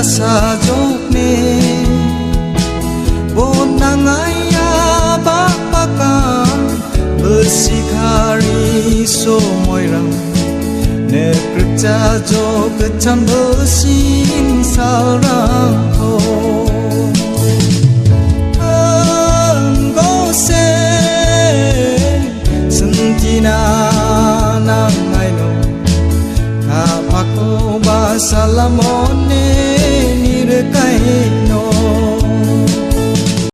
sa jokne bonangaya bapakan bersikari so moirang ne kerja jok kecam bersin sal